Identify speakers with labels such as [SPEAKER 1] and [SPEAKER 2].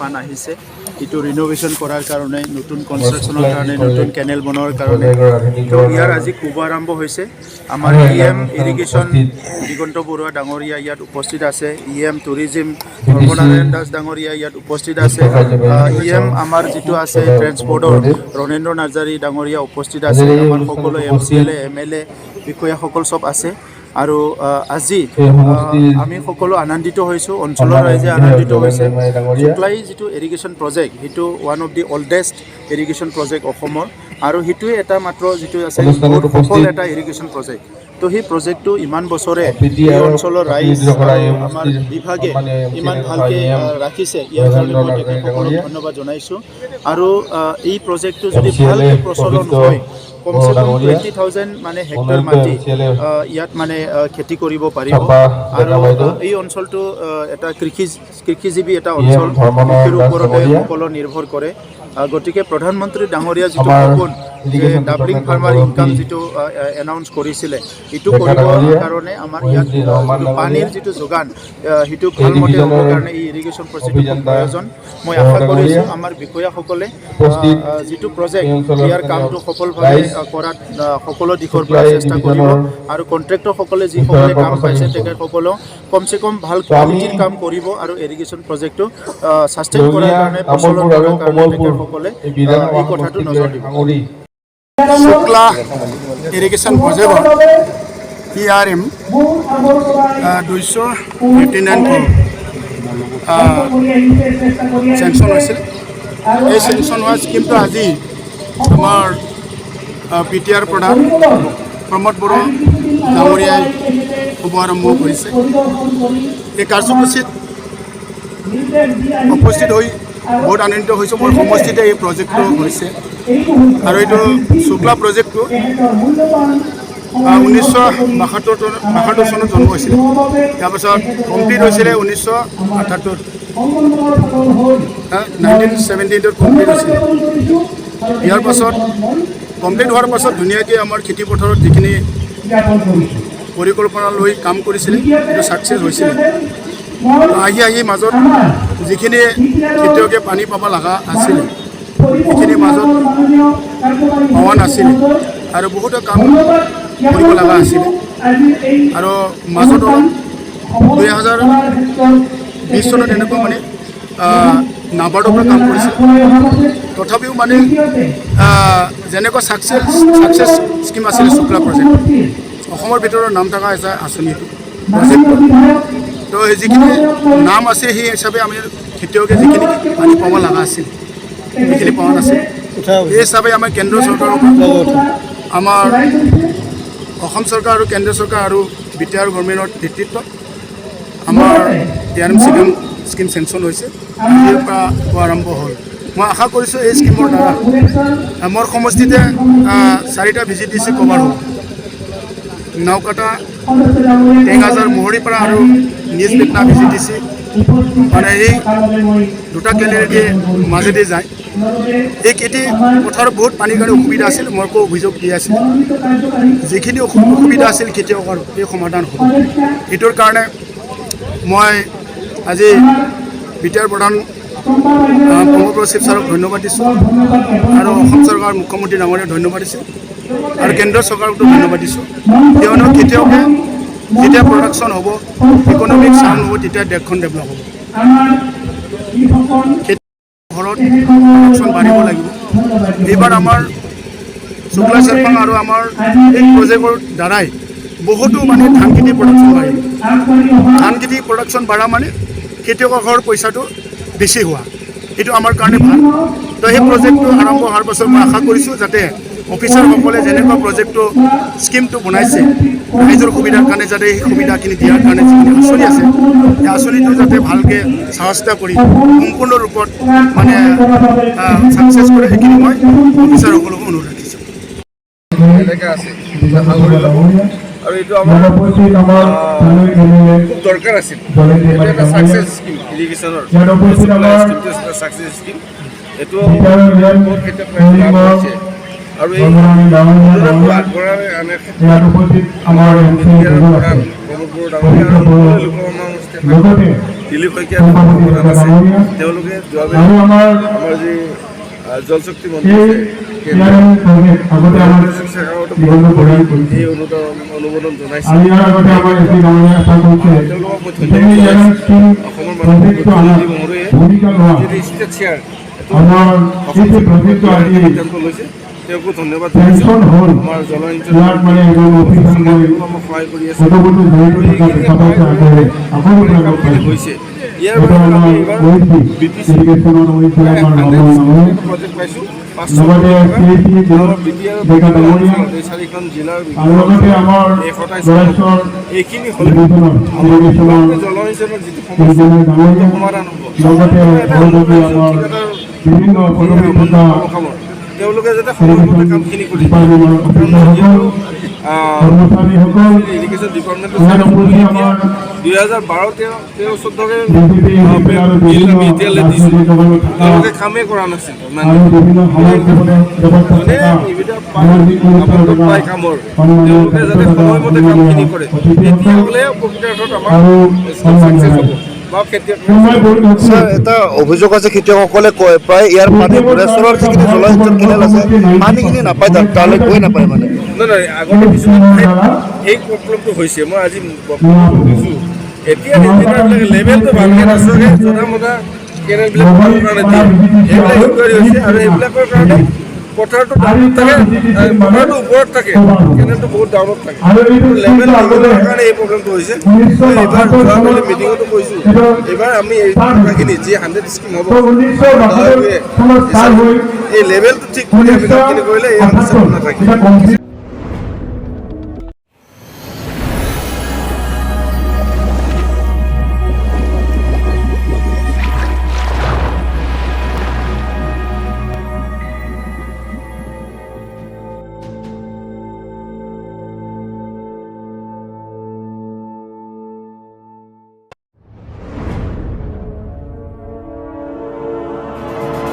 [SPEAKER 1] Fund আহিছে ইটো ৰিন'ভেশ্যন কৰাৰ কাৰণে নতুন কনষ্ট্ৰাকশ্যনৰ কাৰণে নতুন কেনেল বনোৱাৰ কাৰণে তো ইয়াৰ আজি শুভাৰম্ভ হৈছে আমাৰ EM ইৰিগেশ্যন দিগন্ত বৰুৱা ডাঙৰীয়া ইয়াত উপস্থিত আছে EM টুৰিজিম সৰ্বনাৰায়ণ দাস ডাঙৰীয়া ইয়াত উপস্থিত আছে EM আমাৰ যিটো আছে ট্ৰেন্সপৰ্টৰ ৰণেন্দ্ৰ নাৰ্জাৰী ডাঙৰীয়া উপস্থিত আছে আমাৰ সকলো MCLA MLA বিষয়াসকল সব আছে আৰু আজি আমি সকলো আনন্দিত হৈছোঁ অঞ্চলৰ ৰাইজে আনন্দিত হৈছে শুক্লাই যিটো ইৰিগেশ্যন প্ৰজেক্ট সেইটো one of the oldest irrigation project অসমৰ আৰু সেইটোৱে এটা মাত্ৰ যিটো আছে সফল এটা ইৰিগেশ্যন প্ৰজেক্ট তো সেই প্ৰজেক্টটো ইমান বছৰে এই অঞ্চলৰ ৰাইজ আমাৰ বিভাগে ইমান ভালকৈ ৰাখিছে ইয়াৰ কাৰণে মই তেখেতসকলক ধন্যবাদ জনাইছোঁ আৰু এই প্ৰজেক্টটো যদি ভালকৈ প্ৰচলন হয় কমসে কম 20,000 মানে হেক্টৰ মাটি ইয়াত মানে খেতি কৰিব পাৰিব আৰু এই অঞ্চলটো এটা কৃষিজীৱী এটা অঞ্চল কৃষিৰ ওপৰতে সকলো নিৰ্ভৰ কৰে গতিকে প্ৰধানমন্ত্ৰী ডাঙৰীয়া যিটো সপোন যে ডাবলিং ফাৰ্মাৰ ইনকাম যিটো এনাউন্স কৰিছিলে এইটো কৰিবৰ কাৰণে আমাৰ ইয়াত পানীৰ যিটো যোগান সেইটো ভালমতে হ'বৰ কাৰণে এই ইৰিগেশ্যন প্ৰজেক্টৰ প্ৰয়োজন মই আশা কৰিছোঁ আমাৰ বিষয়াসকলে যিটো প্ৰজেক্ট ইয়াৰ কামটো সফলভাৱে কৰাত সকলো দিশৰ পৰা চেষ্টা কৰিব আৰু কণ্ট্ৰেক্টৰসকলে যিসকলে কাম পাইছে তেখেতসকলক কমচে কম ভাল কোৱালিটিৰ কাম কৰিব আৰু ইৰিগেশ্যন প্ৰজেক্টটো ছাষ্টেইন কৰাৰ কাৰণে প্ৰচলন কৰাৰ কাৰণে তেখেতসকলে এই কথাটো নজৰ দিব শুক্লা ইৰিগেশ্যন প্ৰজেক্টত PRM 259 crore চেংচন হৈছিল এই চেংচন হোৱা স্কিমটো আজি আমাৰ PTR প্ৰধান প্ৰমোদ বড়ো ডাঙৰীয়াই শুভাৰম্ভ কৰিছে এই কাৰ্যসূচীত উপস্থিত হৈ বহুত আনন্দিত হৈছোঁ মোৰ সমষ্টিতে এই প্ৰজেক্টটো হৈছে আৰু এইটো শুক্লা প্ৰজেক্টটো 1972 চনত জন্ম হৈছিলে তাৰপাছত কমপ্লিট হৈছিলে 1978 1917 কমপ্লিট হৈছিলে ইয়াৰ পাছত কমপ্লিট হোৱাৰ পাছত ধুনীয়াকৈ আমাৰ খেতি পথাৰত যিখিনি পৰিকল্পনা লৈ কাম কৰিছিলে সেইটো ছাকচেছ হৈছিলে আহি মাজত যিখিনি খেতিয়কে পানী পাব লগা আছিলে সেইখিনি মাজত পোৱা নাছিলে আৰু বহুতো কাম কৰিব লগা আছিলে আৰু মাজত 2020 চনত এনেকুৱা মানে নাবাৰ্ডৰ পৰা কাম কৰিছিল তথাপিও মানে যেনেকুৱা ছাকচেছ স্কিম আছিলে শুক্লা প্ৰজেক্ট অসমৰ ভিতৰত নাম থকা এটা আঁচনি প্ৰজেক্ট তো যিখিনি নাম আছে সেই হিচাপে আমি খেতিয়কে যিখিনি পানী পাব লগা আছিল সেইখিনি পোৱা নাছিল এই হিচাপে আমাৰ কেন্দ্ৰ চৰকাৰৰ আমাৰ অসম চৰকাৰ আৰু কেন্দ্ৰ চৰকাৰ আৰু BTR গভৰ্ণমেণ্টৰ নেতৃত্বত আমাৰ PRM স্কিম চেংচন হৈছে আজিৰ পৰা আৰম্ভ হ'ল মই আশা কৰিছোঁ এই স্কিমৰ দ্বাৰা মোৰ সমষ্টিতে 4টা VGDC কভাৰ হ'ব নাওকাটা টেঙাজাৰ মোহৰিৰ পৰা আৰু নিজ বেতনা VGDC মানে এই দুটা কেনেলেদি মাজেদি যায় এই খেতি পথাৰত বহুত পানীৰ কাৰণে অসুবিধা আছিল মোকো অভিযোগ দি আছিল যিখিনি অসুবিধা আছিল খেতিয়কৰ এই সমাধান হ'ব এইটোৰ কাৰণে মই আজি BTR প্ৰধান প্ৰমোদ বড়ো চিফ ছাৰক ধন্যবাদ দিছোঁ আৰু অসম চৰকাৰ মুখ্যমন্ত্ৰী ডাঙৰীয়াক ধন্যবাদ দিছোঁ আৰু কেন্দ্ৰ চৰকাৰকো ধন্যবাদ দিছোঁ কিয়নো খেতিয়কে যেতিয়া প্ৰডাকশ্যন হ'ব ইকনমিক চাউণ্ড হ'ব তেতিয়া দেশখন ডেভেলপ হ'ব ঘৰত প্ৰডাকশ্যন বাঢ়িব লাগিব এইবাৰ আমাৰ শুক্লা চেৰপাং আৰু আমাৰ এই প্ৰজেক্টৰ দ্বাৰাই বহুতো মানে ধান খেতি প্ৰডাকশ্যন বাঢ়িব ধান খেতি প্ৰডাকশ্যন বাঢ়া মানে খেতিয়কৰ ঘৰৰ পইচাটো বেছি হোৱা এইটো আমাৰ কাৰণে ভাল তো সেই প্ৰজেক্টটো আৰম্ভ হোৱাৰ পাছত মই আশা কৰিছোঁ যাতে অফিচাৰসকলে যেনেকুৱা প্ৰজেক্টটো স্কিমটো বনাইছে ৰাইজৰ সুবিধাৰ কাৰণে যাতে সেই সুবিধাখিনি দিয়াৰ কাৰণে যিখিনি আঁচনি আছে সেই আঁচনিটো যাতে ভালকৈ চোৱা কৰি সম্পূৰ্ণ ৰূপত মানে ছাকচেছ কৰে সেইখিনি মই অফিচাৰসকলক অনুৰোধ ৰাখিছোঁ
[SPEAKER 2] এনেকৈ আছে আৰু এইটো আমাৰ খুব দৰকাৰ আছিল এটা ছাকচেছ স্কিম ইৰিগেশ্যনৰ স্কিমটো এটা ছাকচেছ স্কিম এইটো বহুত ক্ষেত্ৰত হৈছে আৰু এই আগবঢ়াই আনে আমাৰ প্ৰমোদ বড়ো ডাঙৰীয়া আৰু লোকসভা দিলীপ শইকীয়া প্ৰধান আছে, তেওঁলোকে যোৱাবাৰ আমাৰ যি জলশক্তি মন্ত্ৰী আছে এই অনুমোদন জনাইছে। তেওঁলোকক মই ধন্যবাদ জনাইছোঁ। অসমৰ মানুহে মহোদয়ে যিটো ষ্টেট চেয়াৰ সিদ্ধান্ত লৈছে, তেওঁকো ধন্যবাদ জনাইছোঁ। আমাৰ জলসিঞ্চন সহায় কৰি আছে হৈছে। ইয়াৰ বাবে আমি এইবাৰ BPC প্ৰজেক্ট পাইছোঁ 500 চাৰিখন জিলাৰ এইখিনি হ'লে জলসিঞ্চনৰ যিটো সমস্যা সমাধান হ'ব। তেওঁলোকে যাতে সময়মতে কামখিনি কৰি ইৰিগেশ্যন ডিপাৰ্টমেণ্টৰ 2012-13-14 বিল আমি এতিয়ালৈ দিছোঁ, তেওঁলোকে কামেই কৰা নাছিল। পাই কামৰ তেওঁলোকে যাতে সময়মতে কামখিনি কৰে, তেতিয়াহ'লে প্ৰকৃত অৰ্থত আমাৰ ছাকচেছ হ'ব।
[SPEAKER 3] ছাৰ, এটা অভিযোগ আছে, খেতিয়কসকলে কয় প্ৰায় ইয়াৰ পানী ভোগেশ্বৰৰ যিখিনি জলসিঞ্চন কেনেল আছে পানীখিনি নাপায়, তালৈ গৈ নাপায় মানে।
[SPEAKER 2] নহয়, আগতে কিছুমান ঠাইত এই প্ৰব্লেমটো হৈছে। মই আজি দেখিছোঁ এতিয়া ইঞ্জিনিয়াৰবিলাকে লেভেলটো ভালকৈ নাচাকে জনা মনা কেনেলবিলাক বনাবৰ কাৰণে দিয়ে, সেইবিলাক ইনকুৱাৰী হৈছে। আৰু এইবিলাকৰ কাৰণে পথাৰটো ডাউনত থাকে, পথাৰটো ওপৰত থাকে, কেনেলটো বহুত ডাউনত থাকে। লেভেল নিদিবৰ কাৰণে এই প্ৰব্লেমটো হৈছে। এইবাৰ যোৱাকালি মিটিঙতো কৈছোঁ, এইবাৰ আমি এই কথাখিনি যি 100 স্কিম হ'ব এই লেভেলটো ঠিক কৰি আমি কামখিনি কৰিলে এই সমস্যাটো নাথাকে।